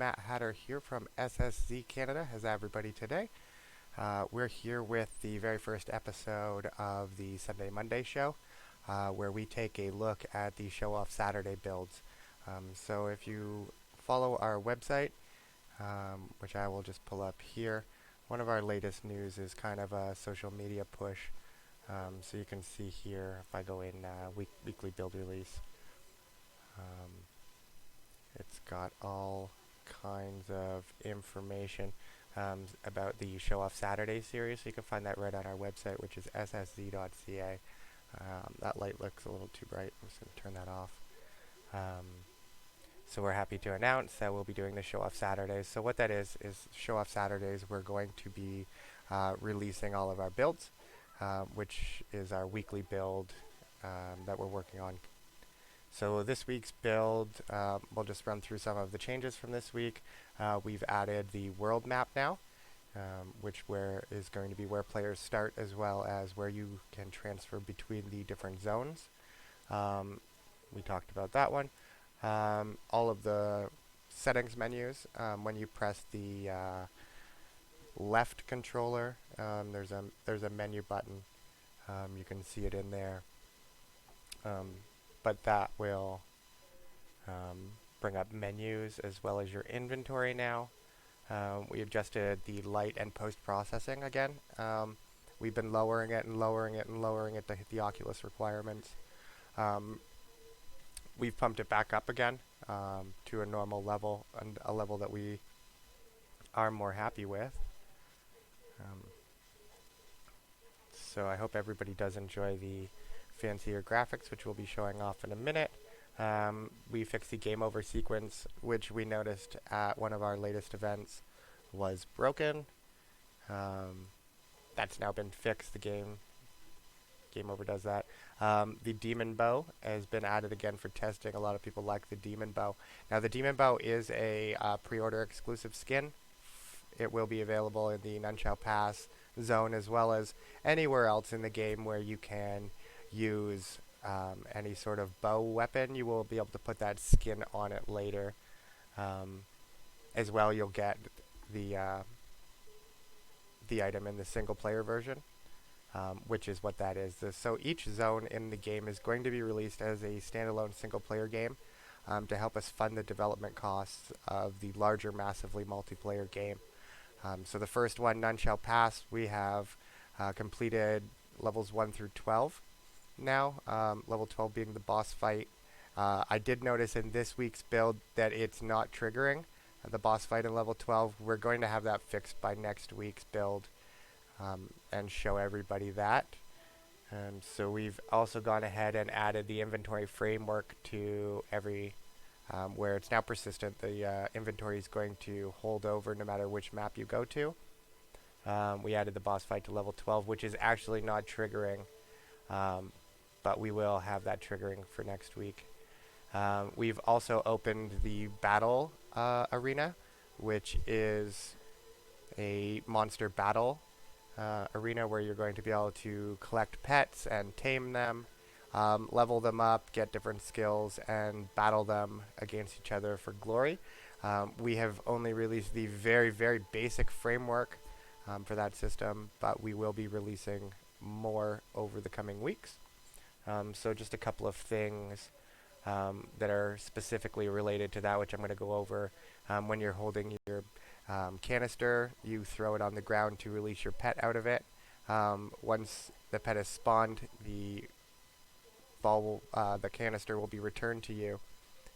Matt Hatter here from SSZ Canada. How's everybody today? We're here with the very first episode of the Sunday-Monday Show, where we take a look at the show-off Saturday builds. So if you follow our website, which I will just pull up here, one of our latest news is kind of a social media push. So you can see here, if I go in weekly build release, it's got all kinds of information about the Show Off Saturday series. So you can find that right on our website, which is ssz.ca. That light looks a little too bright. I'm just going to turn that off. So we're happy to announce that we'll be doing the Show Off Saturdays. So what that is Show Off Saturdays, we're going to be releasing all of our builds, which is our weekly build that we're working on. So this week's build, we'll just run through some of the changes from this week. We've added the world map now, which is going to be where players start, as well as where you can transfer between the different zones. We talked about that one. All of the settings menus, when you press the left controller, there's a menu button. You can see it in there. But that will bring up menus as well as your inventory now. We adjusted the light and post-processing again. We've been lowering it and lowering it and lowering it to hit the Oculus requirements. We've pumped it back up again to a normal level, and a level that we are more happy with. So I hope everybody does enjoy the fancier graphics, which we'll be showing off in a minute. We fixed the game over sequence, which we noticed at one of our latest events was broken. That's now been fixed. The game over does that. The demon bow has been added again for testing. A lot of people like the demon bow. Now the demon bow is a pre-order exclusive skin. It will be available in the None Shall Pass zone, as well as anywhere else in the game where you can use any sort of bow weapon. You will be able to put that skin on it later. As well, you'll get the item in the single player version, which is what that is. So each zone in the game is going to be released as a standalone single player game to help us fund the development costs of the larger, massively multiplayer game. So the first one, None Shall Pass, we have completed levels 1 through 12 now, level 12 being the boss fight. I did notice in this week's build that it's not triggering the boss fight in level 12. We're going to have that fixed by next week's build and show everybody that. So we've also gone ahead and added the inventory framework to every where it's now persistent. The inventory is going to hold over no matter which map you go to. We added the boss fight to level 12, which is actually not triggering, but we will have that triggering for next week. We've also opened the battle arena, which is a monster battle arena where you're going to be able to collect pets and tame them, level them up, get different skills, and battle them against each other for glory. We have only released the very, very basic framework for that system, but we will be releasing more over the coming weeks. So just a couple of things that are specifically related to that, which I'm going to go over. When you're holding your canister, you throw it on the ground to release your pet out of it. Once the pet is spawned, the canister will be returned to you,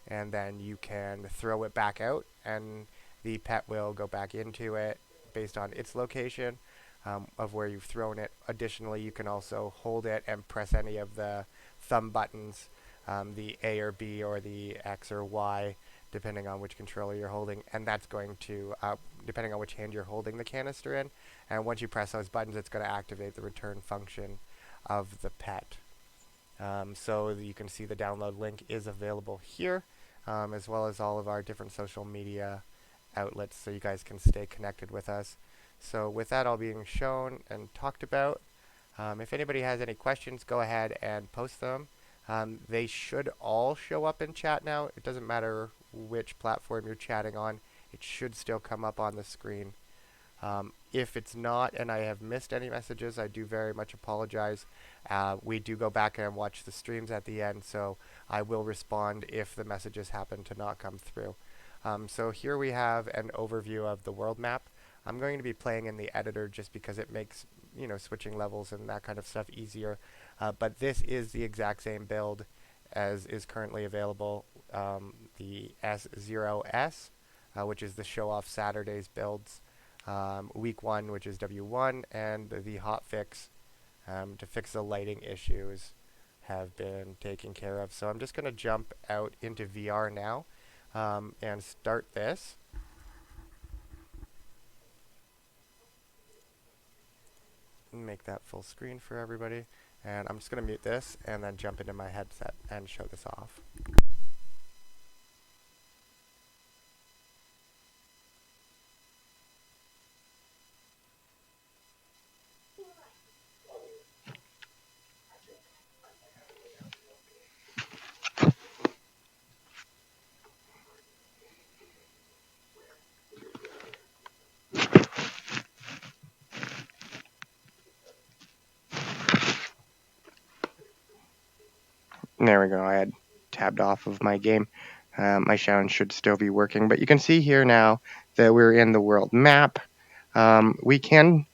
and then you can throw it back out, and the pet will go back into it based on its location of where you've thrown it. Additionally, you can also hold it and press any of the thumb buttons, the A or B or the X or Y, depending on which controller you're holding, and that's going to, depending on which hand you're holding the canister in, and once you press those buttons, it's going to activate the return function of the pet. So you can see the download link is available here, as well as all of our different social media outlets, so you guys can stay connected with us. So with that all being shown and talked about, if anybody has any questions, go ahead and post them. They should all show up in chat now. It doesn't matter which platform you're chatting on. it should still come up on the screen. If it's not and I have missed any messages, I do very much apologize. We do go back and watch the streams at the end, so I will respond if the messages happen to not come through. So here we have an overview of the world map. I'm going to be playing in the editor just because it makes switching levels and that kind of stuff easier. But this is the exact same build as is currently available. The S0S, which is the show off Saturdays builds. Week 1, which is W1, and the hotfix to fix the lighting issues have been taken care of. So I'm just going to jump out into VR now and start this. Make that full screen for everybody. And I'm just going to mute this and then jump into my headset and show this off. There we go. I had tabbed off of my game. My sound should still be working, but you can see here now that we're in the world map. We can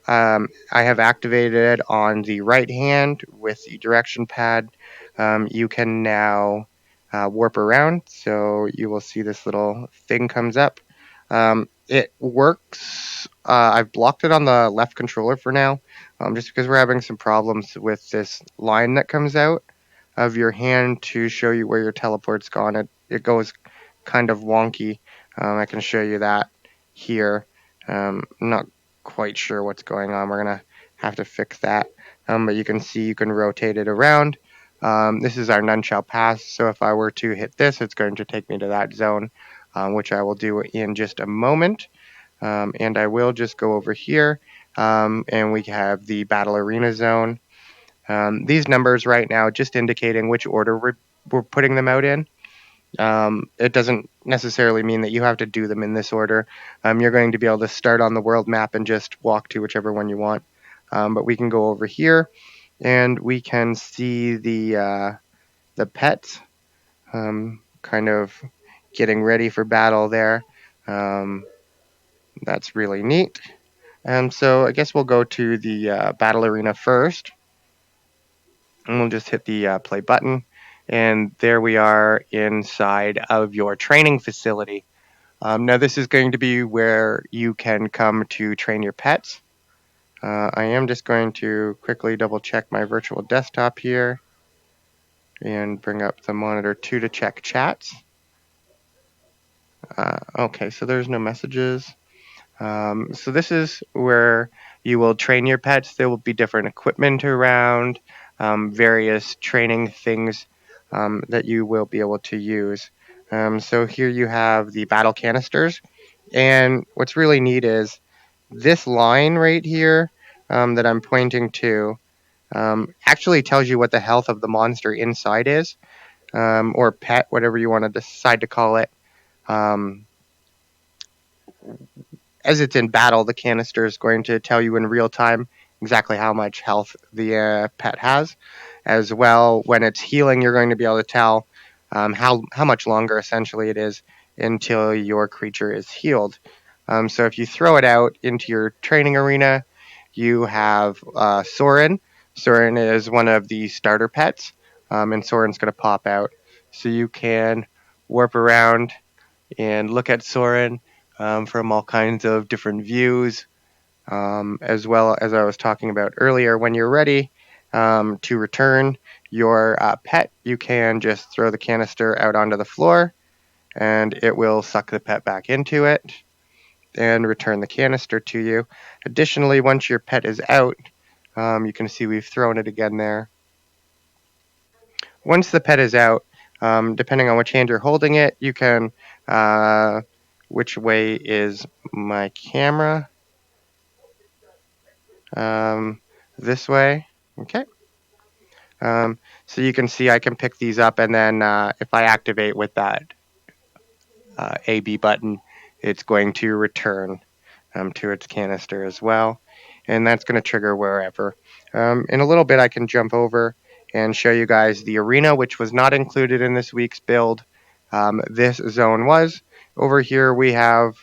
I have activated on the right hand with the direction pad. You can now warp around, so you will see this little thing comes up. It works. I've blocked it on the left controller for now, just because we're having some problems with this line that comes out of your hand to show you where your teleport's gone. It goes kind of wonky. I can show you that here. I'm not quite sure what's going on. We're gonna have to fix that. But you can see you can rotate it around. This is our none shall pass. So if I were to hit this, it's going to take me to that zone, which I will do in just a moment. And I will just go over here, and we have the battle arena zone. These numbers right now just indicating which order we're putting them out in. It doesn't necessarily mean that you have to do them in this order. You're going to be able to start on the world map and just walk to whichever one you want. But we can go over here, and we can see the pets kind of getting ready for battle there. That's really neat. So I guess we'll go to the battle arena first. And we'll just hit the play button. And there we are inside of your training facility. Now this is going to be where you can come to train your pets. I am just going to quickly double check my virtual desktop here and bring up the monitor 2 to check chats. Okay, so there's no messages. So this is where you will train your pets. There will be different equipment around, various training things that you will be able to use. So here you have the battle canisters. And what's really neat is this line right here that I'm pointing to actually tells you what the health of the monster inside is, or pet, whatever you want to decide to call it. As it's in battle, the canister is going to tell you in real time exactly how much health the pet has. As well, when it's healing, you're going to be able to tell how much longer essentially it is until your creature is healed. So if you throw it out into your training arena, you have Soren. Soren is one of the starter pets, and Soren's going to pop out. So you can warp around and look at Soren from all kinds of different views, as well as I was talking about earlier. When you're ready to return your pet, you can just throw the canister out onto the floor, and it will suck the pet back into it and return the canister to you. Additionally, once your pet is out, you can see we've thrown it again there. Once the pet is out, depending on which hand you're holding it, you can which way is my camera? This way. Okay. So you can see I can pick these up, and then if I activate with that A/B button, it's going to return to its canister as well, and that's going to trigger wherever. In a little bit, I can jump over and show you guys the arena, which was not included in this week's build. This zone was. Over here, we have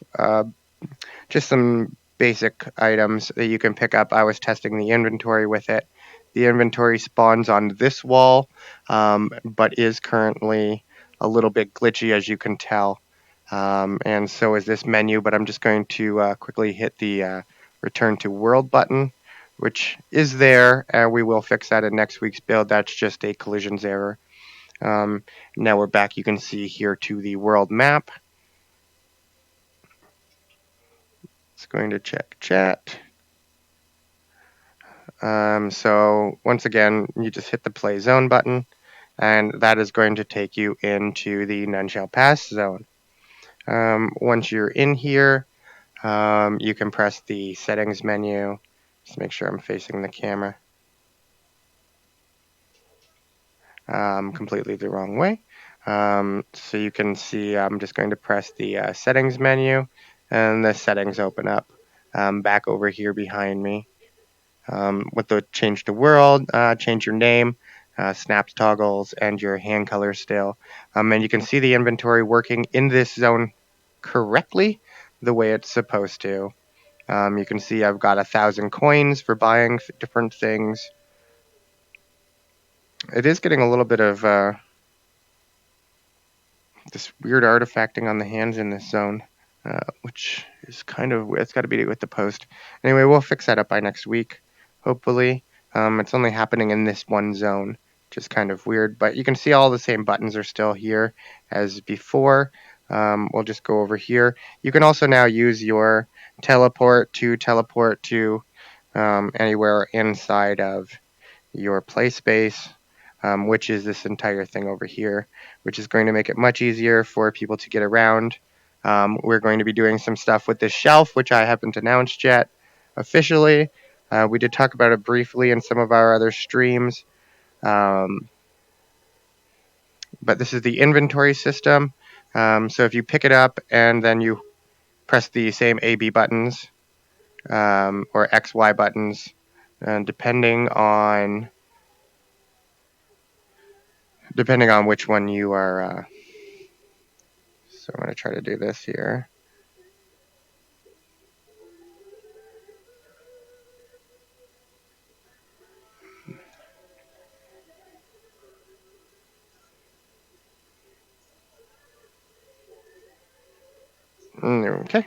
just some basic items that you can pick up. I was testing the inventory with it. The inventory spawns on this wall, but is currently a little bit glitchy, as you can tell. And so is this menu, but I'm just going to quickly hit the return to world button, which is there. We will fix that in next week's build. That's just a collisions error. Now we're back, you can see here, to the world map. It's going to check chat. So once again, you just hit the play zone button, and that is going to take you into the None Shall Pass zone. Once you're in here, you can press the settings menu. Just make sure I'm facing the camera. Completely the wrong way. So you can see I'm just going to press the settings menu, and the settings open up back over here behind me. With the change to world, change your name, snaps toggles, and your hand color still. And you can see the inventory working in this zone correctly the way it's supposed to. You can see I've got 1,000 coins for buying different things. It is getting a little bit of this weird artifacting on the hands in this zone, which is kind of, it's got to be with the post. Anyway, we'll fix that up by next week, hopefully. It's only happening in this one zone, which is kind of weird, but you can see all the same buttons are still here as before. We'll just go over here. You can also now use your teleport to anywhere inside of your play space, which is this entire thing over here, which is going to make it much easier for people to get around. We're going to be doing some stuff with this shelf, which I haven't announced yet officially. We did talk about it briefly in some of our other streams. But this is the inventory system. So if you pick it up and then you press the same A, B buttons or X, Y buttons, depending on which one you are. So I'm going to try to do this here. Okay.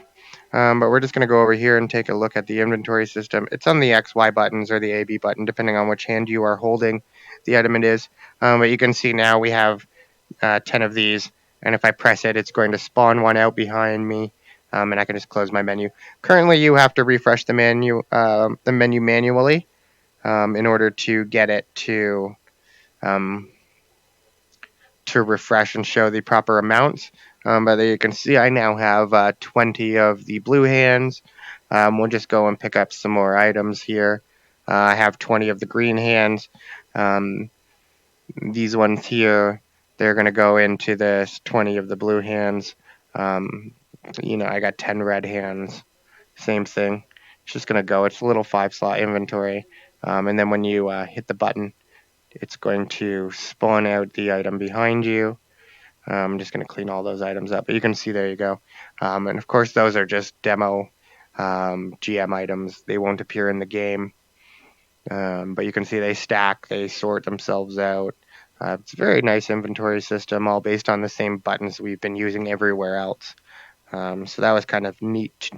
But we're just going to go over here and take a look at the inventory system. It's on the X, Y buttons or the A, B button, depending on which hand you are holding the item it is. But you can see now we have 10 of these, and if I press it, it's going to spawn one out behind me, and I can just close my menu. Currently, you have to refresh the menu manually in order to get it to refresh and show the proper amounts. But you can see I now have 20 of the blue hands. We'll just go and pick up some more items here. I have 20 of the green hands. These ones here, they're going to go into this 20 of the blue hands. I got 10 red hands. Same thing. It's just going to go. It's a little 5-slot inventory. And then when you hit the button, it's going to spawn out the item behind you. I'm just going to clean all those items up. But you can see, there you go. And of course, those are just demo GM items. They won't appear in the game. But you can see they stack, they sort themselves out. It's a very nice inventory system, all based on the same buttons we've been using everywhere else. So that was kind of neat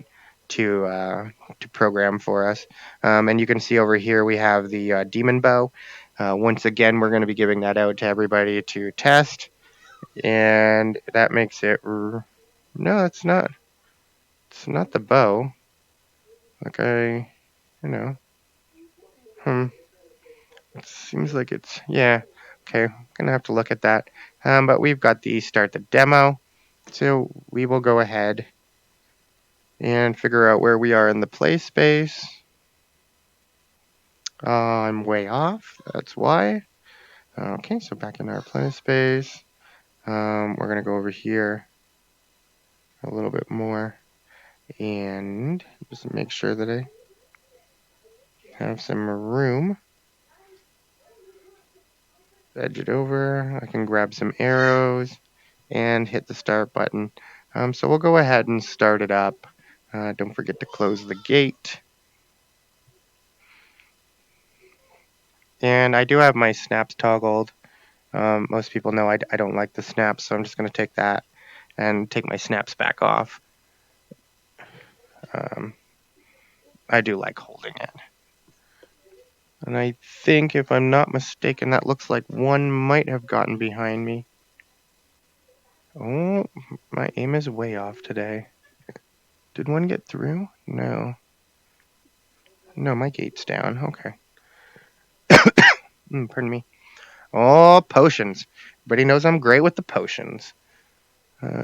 to program for us. And you can see over here we have the demon bow. Once again, we're going to be giving that out to everybody to test. And that makes it... No, it's not. It's not the bow. It seems like it's... Yeah. Okay, gonna have to look at that. But we've got the start the demo. So we will go ahead and figure out where we are in the play space. I'm way off. That's why. Okay, so back in our play space. We're going to go over here a little bit more. And just make sure that I have some room. Edge it over. I can grab some arrows and hit the start button. So we'll go ahead and start it up. Don't forget to close the gate. And I do have my snaps toggled. Most people know I don't like the snaps, so I'm just going to take that and take my snaps back off. Um, I do like holding it. And I think, if I'm not mistaken, that looks like one might have gotten behind me. Oh, my aim is way off today. Did one get through? No. No, my gate's down. Okay. Pardon me. Oh, potions. Everybody knows I'm great with the potions.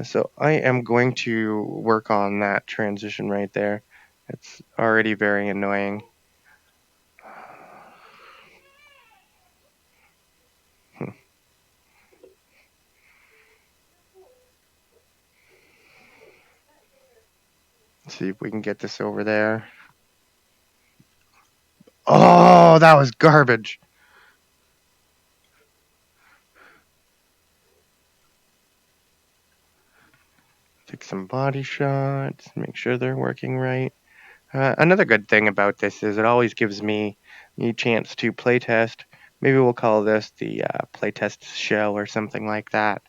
So I am going to work on that transition right there. It's already very annoying. Let's see if we can get this over there. Oh, that was garbage. Take some body shots, make sure they're working right. Another good thing about this is it always gives me a chance to playtest. Maybe we'll call this the playtest show or something like that.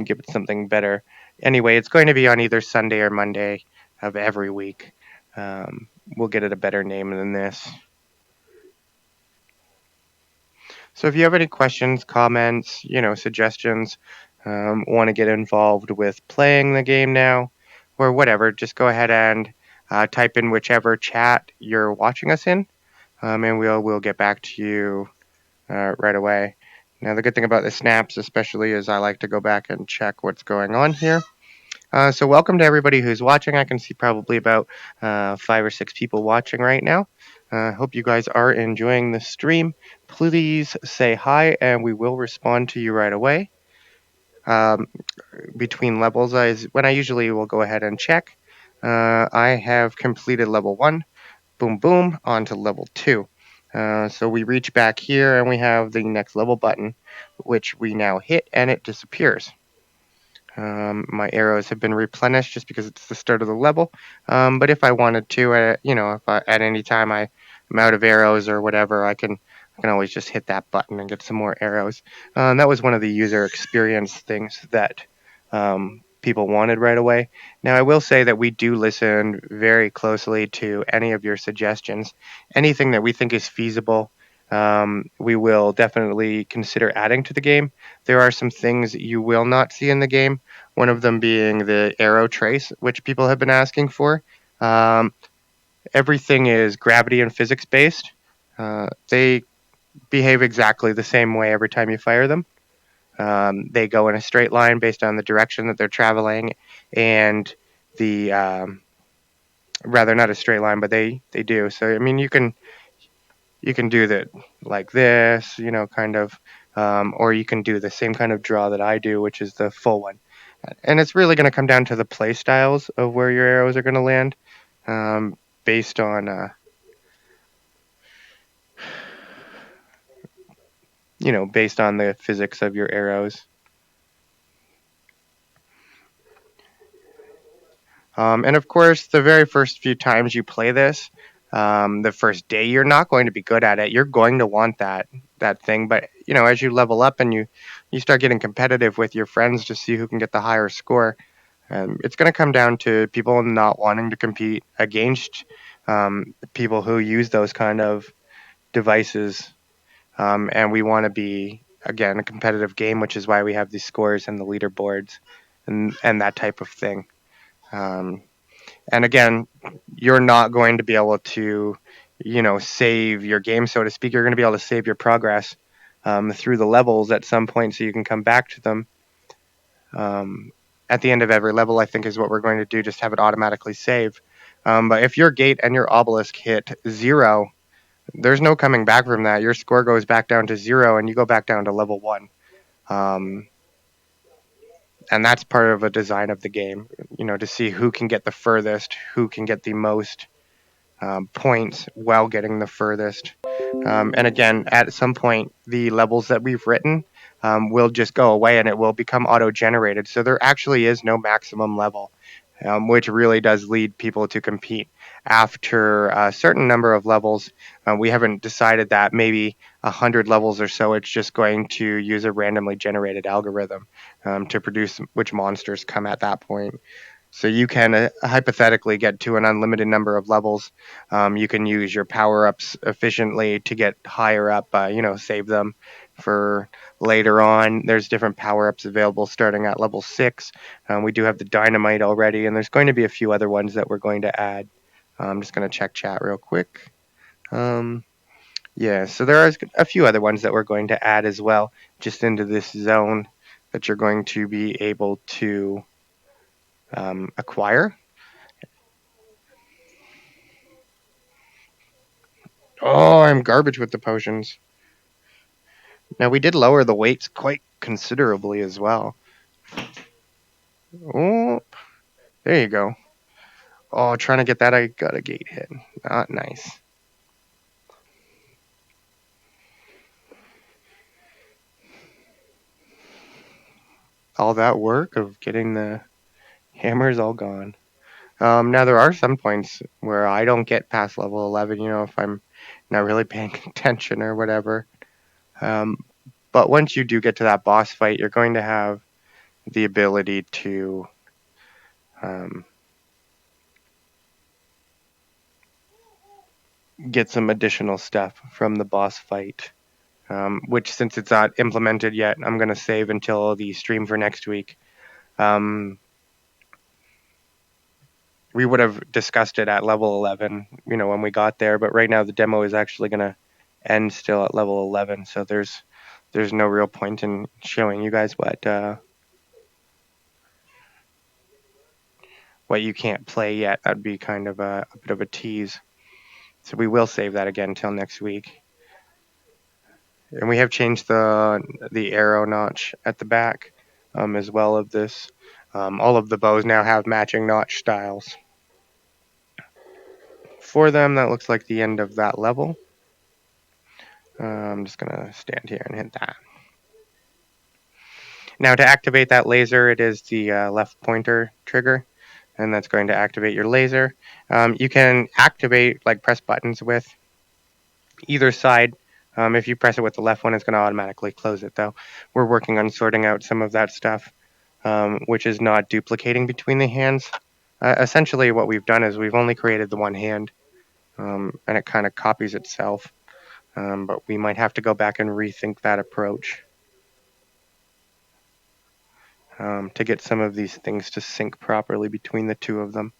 Give it something better. Anyway, it's going to be on either Sunday or Monday of every week. We'll get it a better name than this. So if you have any questions, comments, suggestions, want to get involved with playing the game now, or whatever, just go ahead and type in whichever chat you're watching us in, and we'll get back to you right away. Now, the good thing about the snaps, especially, is I like to go back and check what's going on here. So welcome to everybody who's watching. I can see probably about 5 or 6 people watching right now. Hope you guys are enjoying the stream. Please say hi, and we will respond to you right away. Um, Between levels, when I usually will go ahead and check. I have completed level 1. Boom, boom, on to level 2. So we reach back here, and we have the next level button, which we now hit, and it disappears. My arrows have been replenished just because it's the start of the level. But if I wanted to, if at any time I'm out of arrows or whatever, I can always just hit that button and get some more arrows. That was one of the user experience things that people wanted right away. Now, I will say that we do listen very closely to any of your suggestions. Anything that we think is feasible, we will definitely consider adding to the game. There are some things you will not see in the game, one of them being the arrow trace, which people have been asking for. Um, Everything is gravity and physics based. They behave exactly the same way every time you fire them. They go in a straight line based on the direction that they're traveling, and the rather not a straight line, but they do. So I mean, you can do that like this, kind of, or you can do the same kind of draw that I do, which is the full one. And it's really going to come down to the play styles of where your arrows are going to land, um, based on, based on the physics of your arrows. And of course, the very first few times you play this, the first day, you're not going to be good at it. You're going to want that thing, but as you level up and you start getting competitive with your friends to see who can get the higher score, it's going to come down to people not wanting to compete against people who use those kind of devices, and we want to be, again, a competitive game, which is why we have these scores and the leaderboards and that type of thing. Um, and again, you're not going to be able to, save your game, so to speak. You're going to be able to save your progress through the levels at some point, so you can come back to them. At the end of every level, I think, is what we're going to do, just have it automatically save. But if your gate and your obelisk hit 0, there's no coming back from that. Your score goes back down to 0, and you go back down to level 1. Um, And that's part of a design of the game, to see who can get the furthest, who can get the most points while getting the furthest. And again, at some point, the levels that we've written will just go away and it will become auto generated. So there actually is no maximum level, which really does lead people to compete after a certain number of levels. We haven't decided that maybe 100 levels or so, it's just going to use a randomly generated algorithm to produce which monsters come at that point. So you can hypothetically get to an unlimited number of levels. You can use your power ups efficiently to get higher up. Save them for later on. There's different power ups available starting at level 6. We do have the dynamite already, and there's going to be a few other ones that we're going to add. I'm just going to check chat real quick. Um, yeah, so there are a few other ones that we're going to add as well, just into this zone that you're going to be able to acquire. Oh, I'm garbage with the potions. Now, we did lower the weights quite considerably as well. Oh, there you go. Oh, trying to get that, I got a gate hit. Not nice. All that work of getting the hammers all gone. Now, there are some points where I don't get past level 11, if I'm not really paying attention or whatever. Um, but once you do get to that boss fight, you're going to have the ability to um, get some additional stuff from the boss fight. Which, since it's not implemented yet, I'm going to save until the stream for next week. Um, we would have discussed it at level 11, when we got there, but right now the demo is actually going to end still at level 11, so there's no real point in showing you guys what you can't play yet. That'd be kind of a bit of a tease. So we will save that again until next week. And we have changed the arrow notch at the back as well of this. All of the bows now have matching notch styles. For them, that looks like the end of that level. I'm just going to stand here and hit that. Now, to activate that laser, it is the left pointer trigger, and that's going to activate your laser. You can activate, press buttons with either side. If you press it with the left one, it's going to automatically close it, though. We're working on sorting out some of that stuff, which is not duplicating between the hands. Essentially, what we've done is we've only created the one hand, and it kind of copies itself. But we might have to go back and rethink that approach to get some of these things to sync properly between the two of them.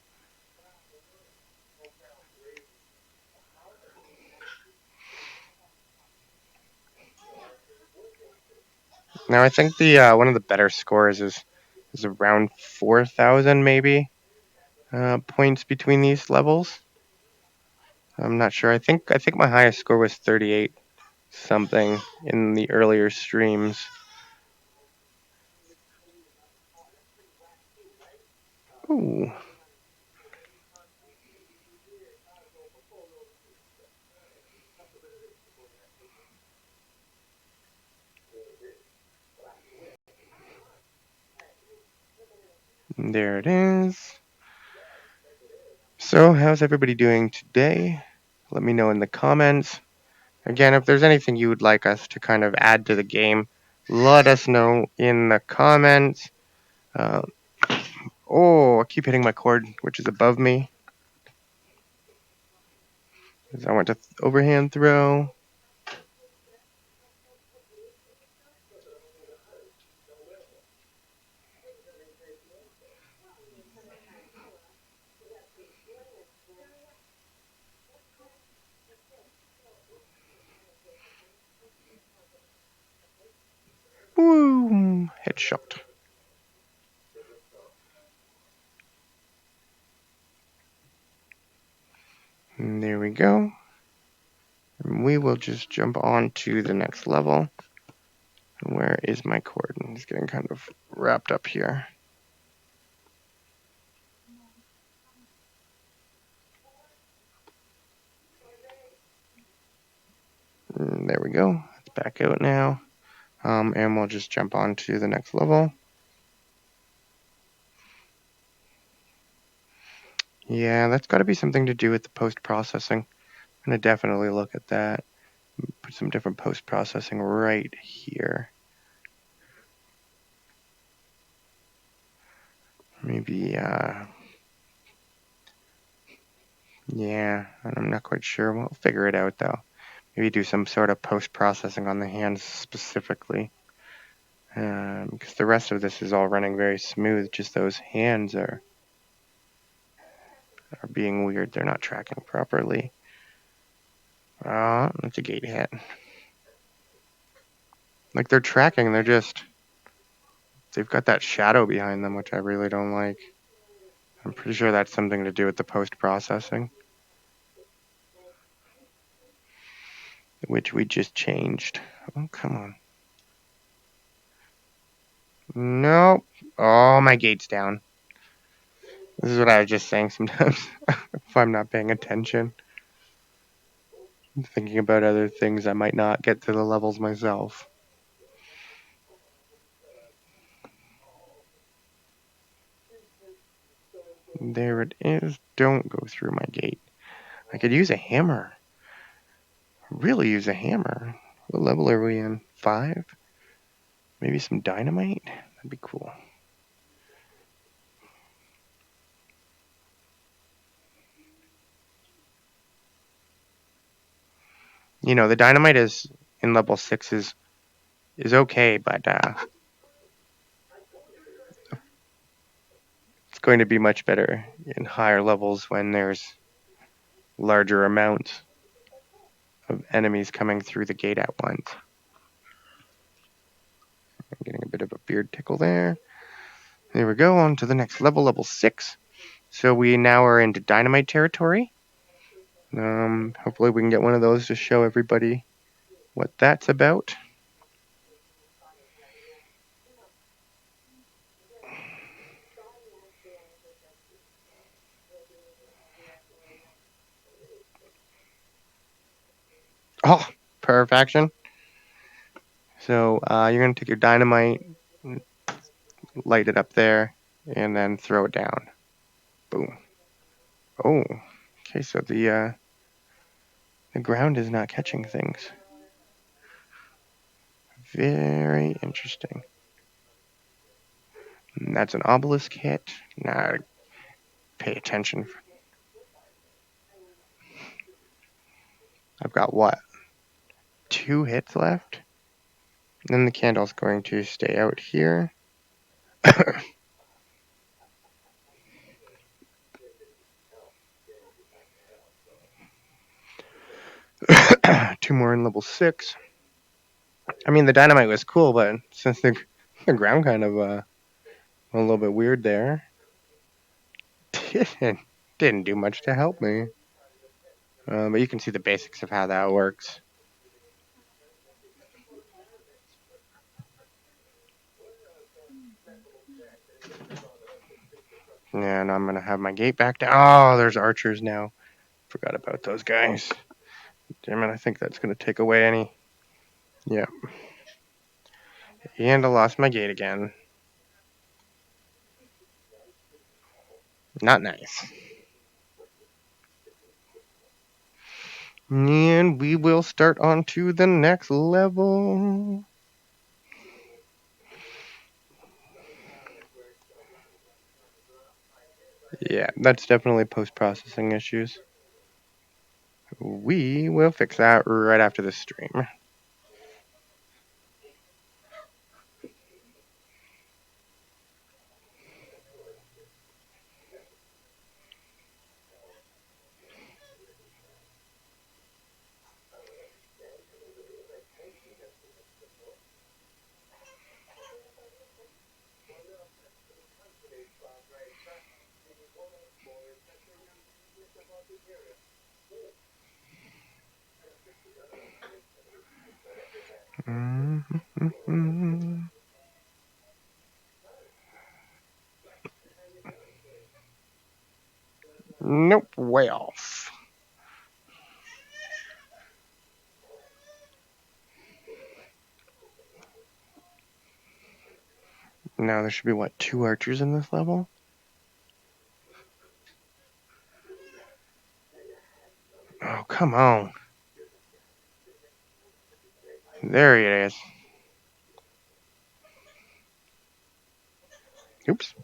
Now, I think the one of the better scores is around 4,000 maybe points between these levels. I'm not sure. I think my highest score was 38 something in the earlier streams. Ooh. There it is. So, how's everybody doing today? Let me know in the comments. Again, if there's anything you would like us to kind of add to the game, let us know in the comments. Uh, I keep hitting my cord, which is above me. I want to overhand throw. Boom! Headshot. And there we go. And we will just jump on to the next level. Where is my cord? It's getting kind of wrapped up here. There we go. It's back out now. And we'll just jump on to the next level. Yeah, that's got to be something to do with the post-processing. I'm going to definitely look at that. Put some different post-processing right here. Maybe, yeah, I'm not quite sure. We'll figure it out, though. Maybe do some sort of post-processing on the hands specifically. Because the rest of this is all running very smooth. Just those hands are being weird. They're not tracking properly. That's a gate hit. Like, they're tracking, they've got that shadow behind them, which I really don't like. I'm pretty sure that's something to do with the post-processing, which we just changed. Oh, come on. Nope. Oh, my gate's down. This is what I was just saying sometimes if I'm not paying attention. I'm thinking about other things, I might not get to the levels myself. There it is. Don't go through my gate. I could use a hammer. Really use a hammer. What level are we in? 5? Maybe some dynamite? That'd be cool. You know, the dynamite is in level 6 is okay, but it's going to be much better in higher levels when there's larger amounts of enemies coming through the gate at once. I'm getting a bit of a beard tickle there. There we go, on to the next level, level 6. So we now are into dynamite territory. Hopefully we can get one of those to show everybody what that's about. Oh, perfection. So you're going to take your dynamite, light it up there, and then throw it down. Boom. Oh, okay, so the ground is not catching things. Very interesting. And that's an obelisk hit. Now, pay attention. I've got what? 2 hits left? And then the candle's going to stay out here. 2 more in level 6. I mean, the dynamite was cool, but since the ground kind of a little bit weird there, didn't do much to help me. But you can see the basics of how that works. And I'm going to have my gate back down. Oh, there's archers now. Forgot about those guys. Damn it, I think that's going to take away any. Yeah. And I lost my gate again. Not nice. And we will start on to the next level. Yeah, that's definitely post-processing issues. We will fix that right after this stream. Nope, way off. Now there should be, what, 2 archers in this level? Oh, come on. There it is. Oops.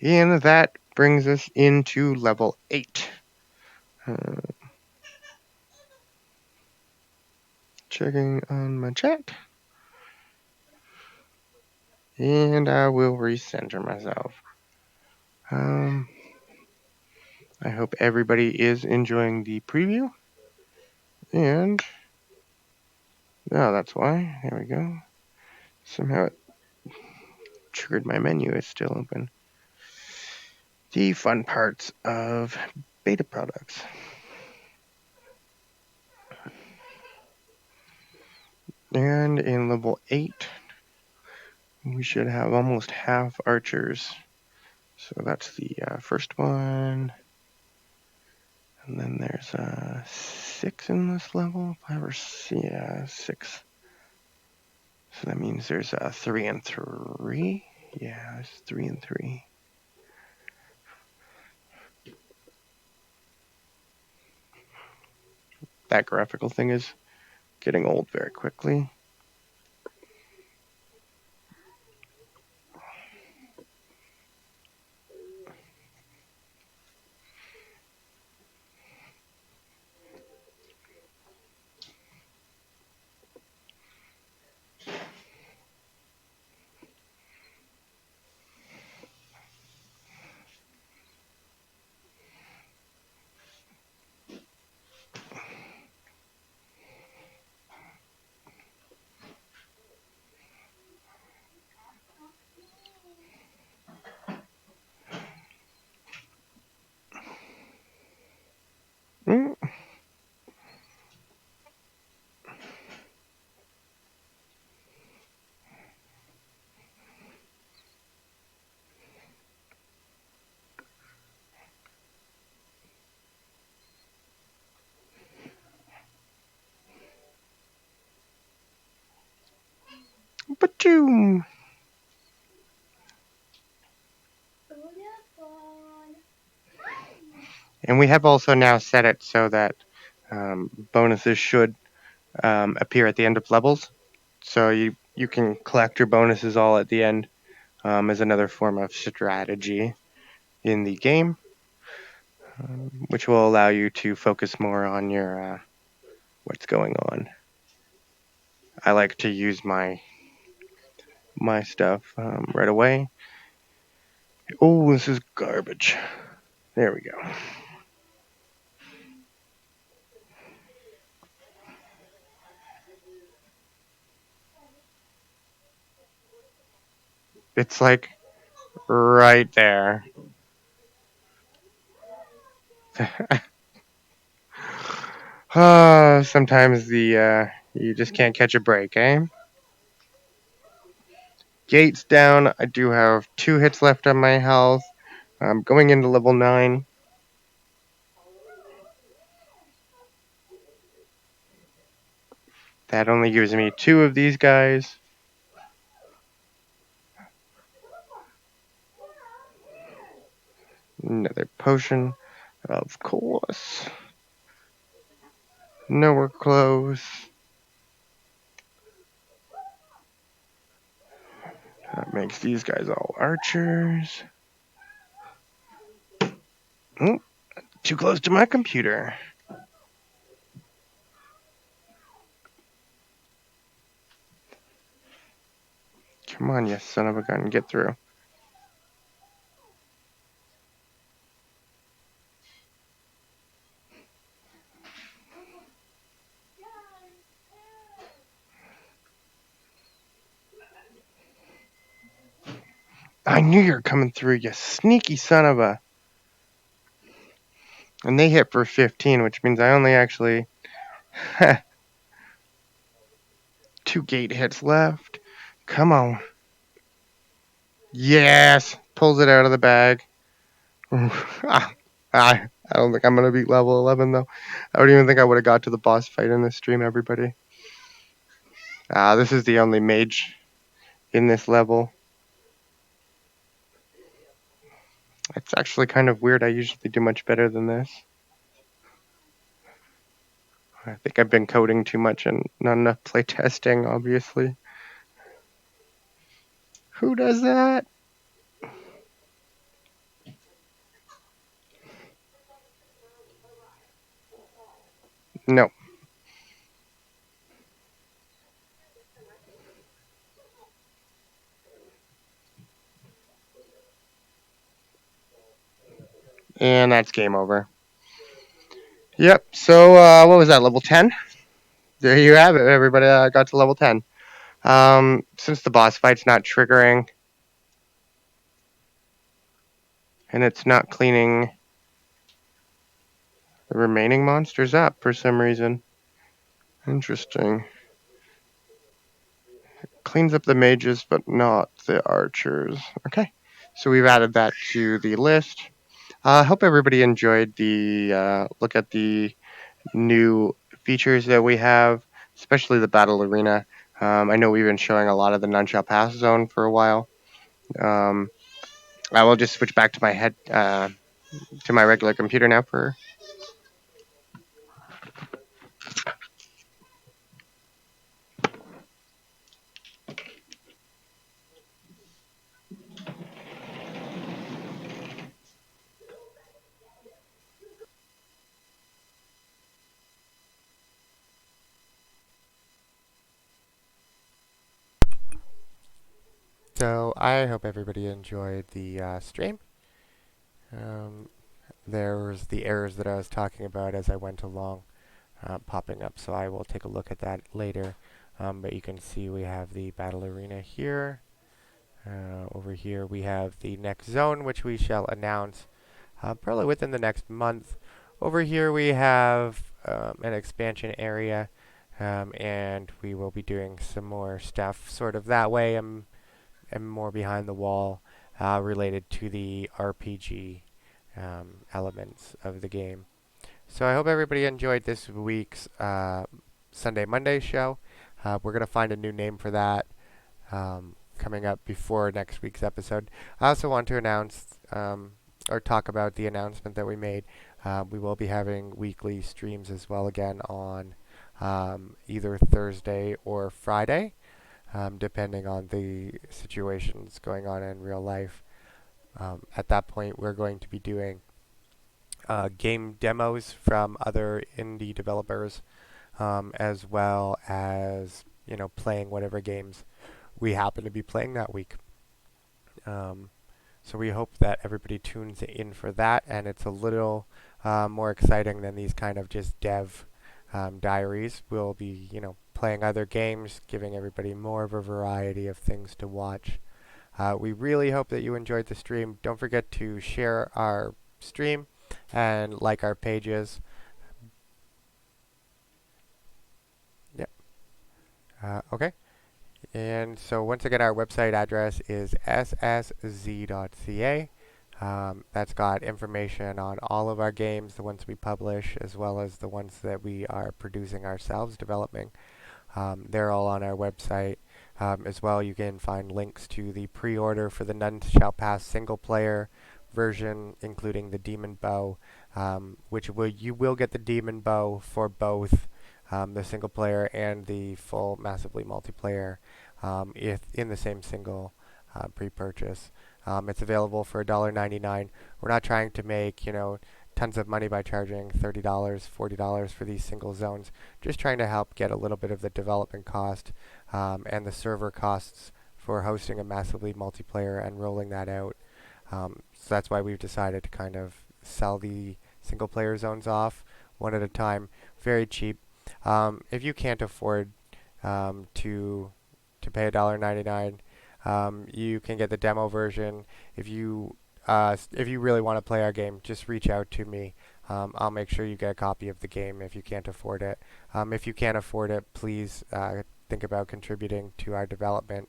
And that brings us into level 8. Checking on my chat. And I will recenter myself. I hope everybody is enjoying the preview. And, oh, that's why. There we go. Somehow it triggered my menu. It's still open. The fun parts of beta products. And in level 8, we should have almost half archers. So that's the first one. And then there's 6 in this level. 5 or 6. So that means there's 3 and 3. Yeah, there's 3 and 3. That graphical thing is getting old very quickly. Mm. Ba-doom. And we have also now set it so that bonuses should appear at the end of levels. So you can collect your bonuses all at the end as another form of strategy in the game, which will allow you to focus more on your what's going on. I like to use my stuff right away. Oh, this is garbage. There we go. It's like right there. Sometimes the you just can't catch a break, eh? Gates down. I do have 2 hits left on my health. I'm going into level 9. That only gives me 2 of these guys. Another potion, of course. Nowhere close. That makes these guys all archers. Oh, too close to my computer. Come on, you son of a gun, get through. I knew you were coming through, you sneaky son of a. And they hit for 15, which means I only actually 2 gate hits left. Come on. Yes! Pulls it out of the bag. I don't think I'm going to beat level 11, though. I don't even think I would have got to the boss fight in this stream, everybody. This is the only mage in this level. It's actually kind of weird. I usually do much better than this. I think I've been coding too much and not enough playtesting, obviously. Who does that? No. And that's game over. Yep, so what was that, level 10? There you have it, everybody. Got to level 10. Since the boss fight's not triggering, and it's not cleaning the remaining monsters up for some reason. Interesting. Cleans up the mages, but not the archers. Okay, so we've added that to the list. I hope everybody enjoyed the look at the new features that we have, especially the battle arena. I know we've been showing a lot of the None Shall Pass zone for a while. I will just switch back to my to my regular computer now for. So I hope everybody enjoyed the stream. There was the errors that I was talking about as I went along popping up, so I will take a look at that later. But you can see we have the battle arena here. Over here we have the next zone, which we shall announce probably within the next month. Over here we have an expansion area, and we will be doing some more stuff sort of that way. I'm more behind the wall related to the RPG elements of the game. So I hope everybody enjoyed this week's Sunday-Monday show. We're going to find a new name for that coming up before next week's episode. I also want to announce or talk about the announcement that we made. We will be having weekly streams as well again on either Thursday or Friday, depending on the situations going on in real life. At that point, we're going to be doing game demos from other indie developers, as well as playing whatever games we happen to be playing that week. So we hope that everybody tunes in for that, and it's a little more exciting than these kind of just dev diaries. We'll be playing other games, giving everybody more of a variety of things to watch. We really hope that you enjoyed the stream. Don't forget to share our stream and like our pages. Yep. Okay. And so once again, our website address is ssz.ca. That's got information on all of our games, the ones we publish, as well as the ones that we are producing ourselves, developing. They're all on our website. As well, you can find links to the pre-order for the None Shall Pass single-player version, including the Demon Bow, which you will get the Demon Bow for both the single-player and the full massively multiplayer if in the same single pre-purchase. It's available for $1.99. We're not trying to make tons of money by charging $30, $40 for these single zones. Just trying to help get a little bit of the development cost and the server costs for hosting a massively multiplayer and rolling that out. So that's why we've decided to kind of sell the single player zones off one at a time, very cheap. If you can't afford to pay $1.99, You can get the demo version. If you really want to play our game, just reach out to me. I'll make sure you get a copy of the game if you can't afford it. If you can't afford it, please think about contributing to our development.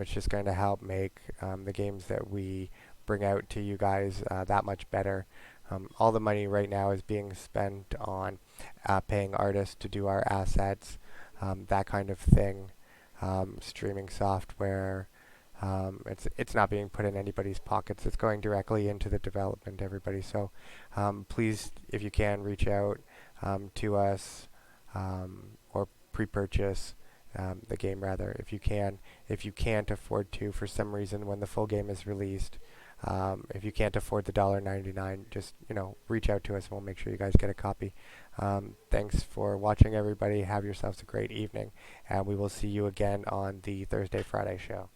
It's just going to help make the games that we bring out to you guys that much better. All the money right now is being spent on paying artists to do our assets, that kind of thing. Streaming software. It's not being put in anybody's pockets. It's going directly into the development, everybody. So please, if you can, reach out to us or pre-purchase the game rather, if you can. If you can't afford to, for some reason, when the full game is released, if you can't afford the $1.99, just reach out to us and we'll make sure you guys get a copy. Thanks for watching, everybody. Have yourselves a great evening, and we will see you again on the Thursday Friday show.